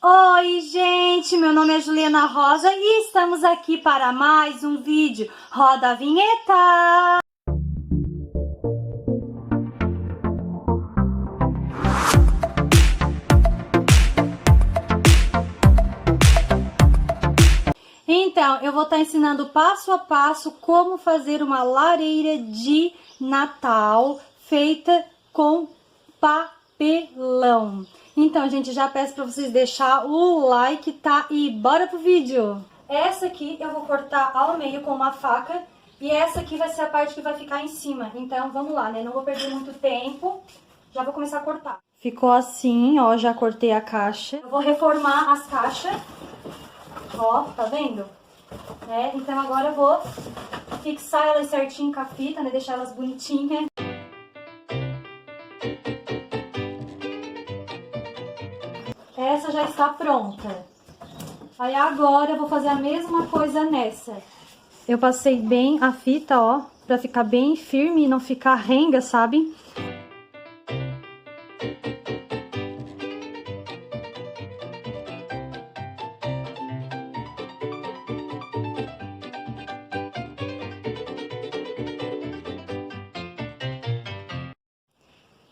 Oi, gente! Meu nome é Juliana Rosa e estamos aqui para mais um vídeo. Roda a vinheta! Então, eu vou estar ensinando passo a passo como fazer uma lareira de Natal feita com papelão. Então, gente, já peço para vocês deixar o like, tá? E bora pro vídeo! Essa aqui eu vou cortar ao meio com uma faca e essa aqui vai ser a parte que vai ficar em cima. Então, vamos lá, né? Não vou perder muito tempo, já vou começar a cortar. Ficou assim, ó, já cortei a caixa. Eu vou reformar as caixas. Ó, tá vendo? Então agora eu vou fixar elas certinho com a fita, né? Deixar elas bonitinhas. Essa já está pronta. Aí agora eu vou fazer a mesma coisa nessa. Eu passei bem a fita, ó, pra ficar bem firme e não ficar renga, sabe?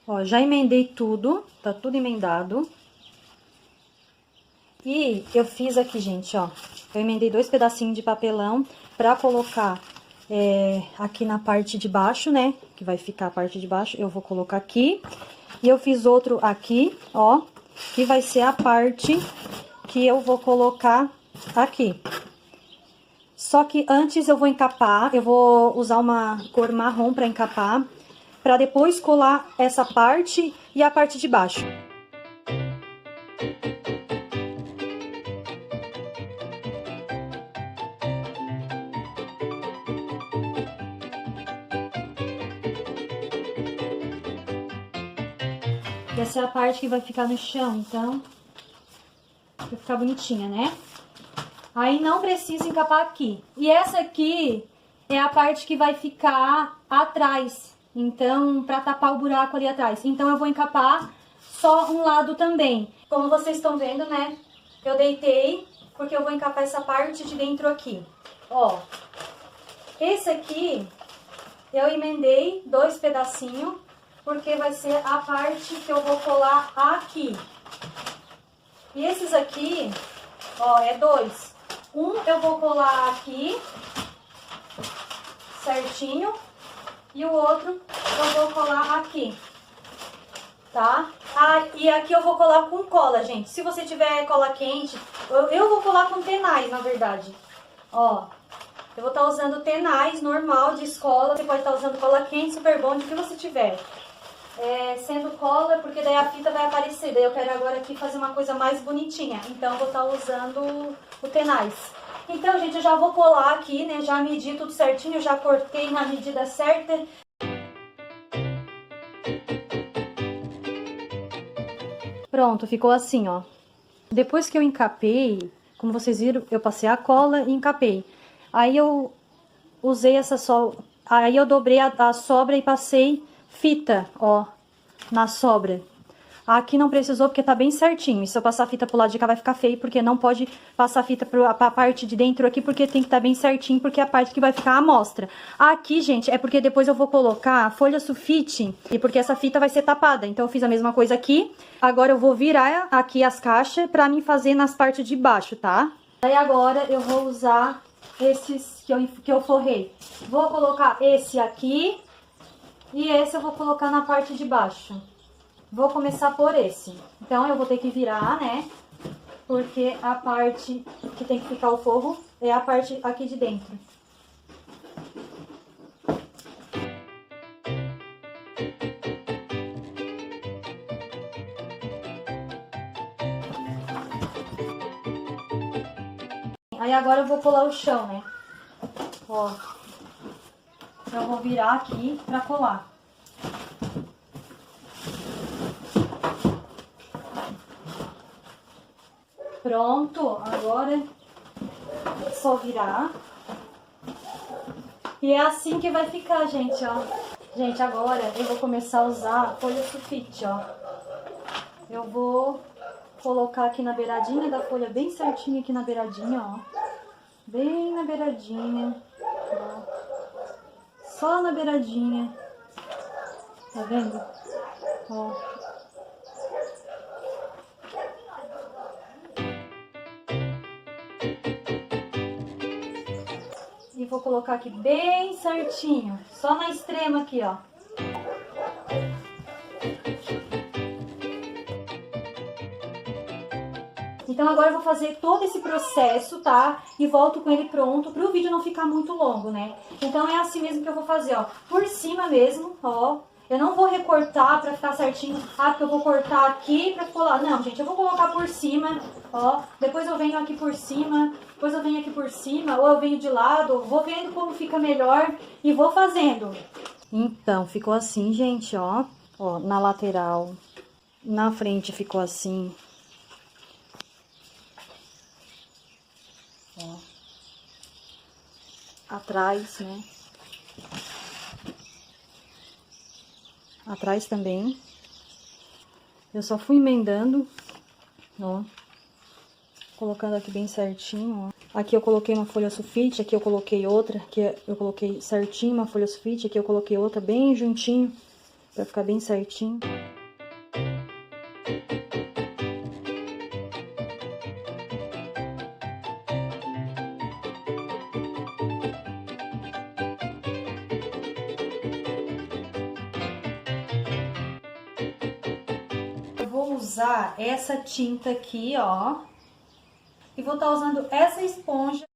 Ó, já emendei tudo, tá tudo emendado. E eu fiz aqui, gente, ó, eu emendei 2 pedacinhos de papelão pra colocar aqui na parte de baixo, né, que vai ficar a parte de baixo, eu vou colocar aqui. E eu fiz outro aqui, ó, que vai ser a parte que eu vou colocar aqui. Só que antes eu vou encapar, eu vou usar uma cor marrom pra encapar, pra depois colar essa parte e a parte de baixo. Essa é a parte que vai ficar no chão, então, vai ficar bonitinha, né? Aí não precisa encapar aqui. E essa aqui é a parte que vai ficar atrás, então, pra tapar o buraco ali atrás. Então, eu vou encapar só um lado também. Como vocês estão vendo, né? Eu deitei, porque eu vou encapar essa parte de dentro aqui. Ó, esse aqui, eu emendei 2 pedacinhos, porque vai ser a parte que eu vou colar aqui. E esses aqui, ó, é 2. Um eu vou colar aqui, certinho, e o outro eu vou colar aqui, tá? Ah, e aqui eu vou colar com cola, gente. Se você tiver cola quente, eu vou colar com tenais, na verdade. Ó, eu vou estar usando tenais normal de escola, você pode estar usando cola quente, super bom, de que você tiver. Sendo cola, porque daí a fita vai aparecer. Daí eu quero agora aqui fazer uma coisa mais bonitinha. Então eu vou estar usando o tenais. Então, gente, eu já vou colar aqui, né? Já medi tudo certinho, já cortei na medida certa. Pronto, ficou assim, ó. Depois que eu encapei, como vocês viram, eu passei a cola e encapei. Aí eu usei aí eu dobrei a sobra e passei fita, ó, na sobra. Aqui não precisou porque tá bem certinho. E se eu passar fita pro lado de cá vai ficar feio, porque não pode passar fita pra parte de dentro aqui, porque tem que estar bem certinho, porque é a parte que vai ficar à mostra. Aqui, gente, é porque depois eu vou colocar folha sulfite, e porque essa fita vai ser tapada. Então eu fiz a mesma coisa aqui. Agora eu vou virar aqui as caixas pra mim fazer nas partes de baixo, tá? Aí agora eu vou usar esses que eu forrei. Vou colocar esse aqui. E esse eu vou colocar na parte de baixo. Vou começar por esse. Então, eu vou ter que virar, né? Porque a parte que tem que ficar o forro é a parte aqui de dentro. Aí agora eu vou colar o chão, né? Ó. Eu vou virar aqui pra colar. Pronto, agora é só virar. E é assim que vai ficar, gente, ó. Gente, agora eu vou começar a usar folha sulfite, ó. Eu vou colocar aqui na beiradinha da folha, bem certinho aqui na beiradinha, ó. Bem na beiradinha, ó. Só na beiradinha. Tá vendo? Ó. E vou colocar aqui bem certinho, só na extrema aqui, ó. Então agora eu vou fazer todo esse processo, tá? E volto com ele pronto, pro vídeo não ficar muito longo, né? Então é assim mesmo que eu vou fazer, ó. Por cima mesmo, ó. Eu não vou recortar pra ficar certinho, ah, porque eu vou cortar aqui pra colar. Não, gente, eu vou colocar por cima, ó. Depois eu venho aqui por cima, depois eu venho aqui por cima, ou eu venho de lado, vou vendo como fica melhor e vou fazendo. Então, ficou assim, gente, ó. Ó, na lateral, na frente ficou assim. Ó. Atrás, né? Atrás também. Eu só fui emendando, ó. Colocando aqui bem certinho, ó. Aqui eu coloquei uma folha sulfite, aqui eu coloquei outra, aqui eu coloquei certinho uma folha sulfite, aqui eu coloquei outra bem juntinho, pra ficar bem certinho. Vou usar essa tinta aqui, ó, e vou estar usando essa esponja.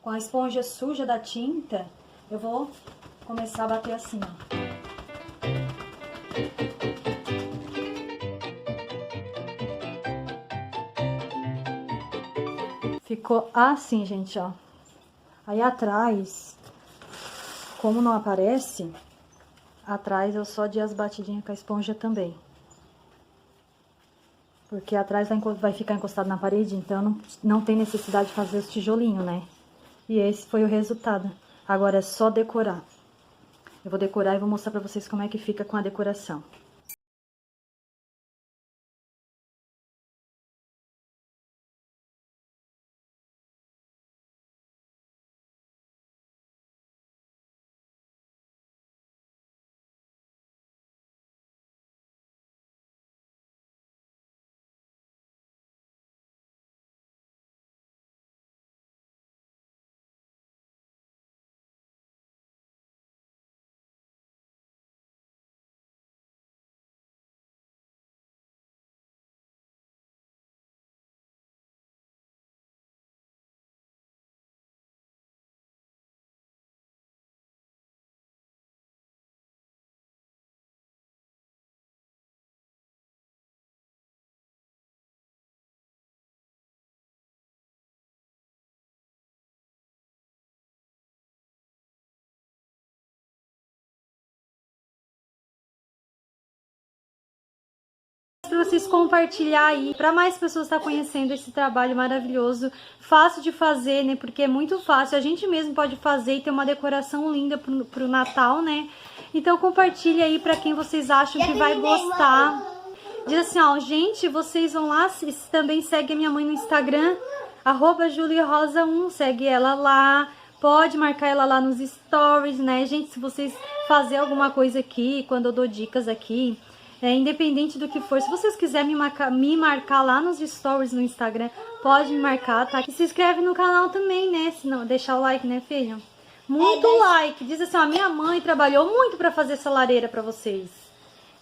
Com a esponja suja da tinta, eu vou começar a bater assim, ó. Ficou assim, gente, ó. Aí atrás, como não aparece, atrás eu só dei as batidinhas com a esponja também. Porque atrás vai ficar encostado na parede, então não tem necessidade de fazer os tijolinhos, né? E esse foi o resultado. Agora é só decorar. Eu vou decorar e vou mostrar pra vocês como é que fica com a decoração. Para vocês compartilhar aí, para mais pessoas estar conhecendo esse trabalho maravilhoso, fácil de fazer, né? Porque é muito fácil, a gente mesmo pode fazer e ter uma decoração linda pro Natal, né? Então compartilha aí para quem vocês acham que vai gostar. Diz assim, ó, gente, vocês vão lá, também segue a minha mãe no Instagram, @julierosa1, segue ela lá. Pode marcar ela lá nos stories, né? Gente, se vocês fazerem alguma coisa aqui, quando eu dou dicas aqui, independente do que for, se vocês quiserem me marcar lá nos stories no Instagram, pode me marcar, tá? E se inscreve no canal também, né? Se não, deixar o like, né, filho? Muito like. Diz assim, ó, minha mãe trabalhou muito pra fazer essa lareira pra vocês.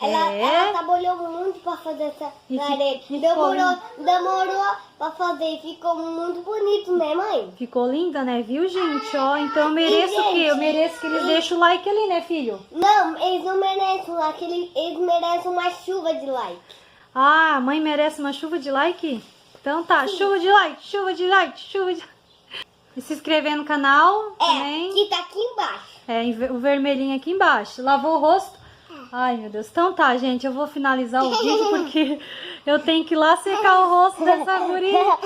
Ela trabalhou muito pra fazer essa lareira. Demorou pra fazer. Ficou muito bonito, né, mãe? Ficou linda, né? Viu, gente? Ó, então eu mereço o quê? Eu mereço que eles deixem o like ali, né, filho? Não, eles não merecem like. Eles merecem uma chuva de like. Ah, a mãe merece uma chuva de like? Então tá, chuva de like, chuva de like, chuva de... E se inscrever no canal também. Que tá aqui embaixo. O vermelhinho aqui embaixo. Lavou o rosto? Ai, meu Deus. Então tá, gente, eu vou finalizar o vídeo porque eu tenho que ir lá secar o rosto dessa guria.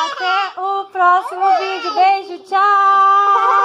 Até o próximo vídeo. Beijo, tchau!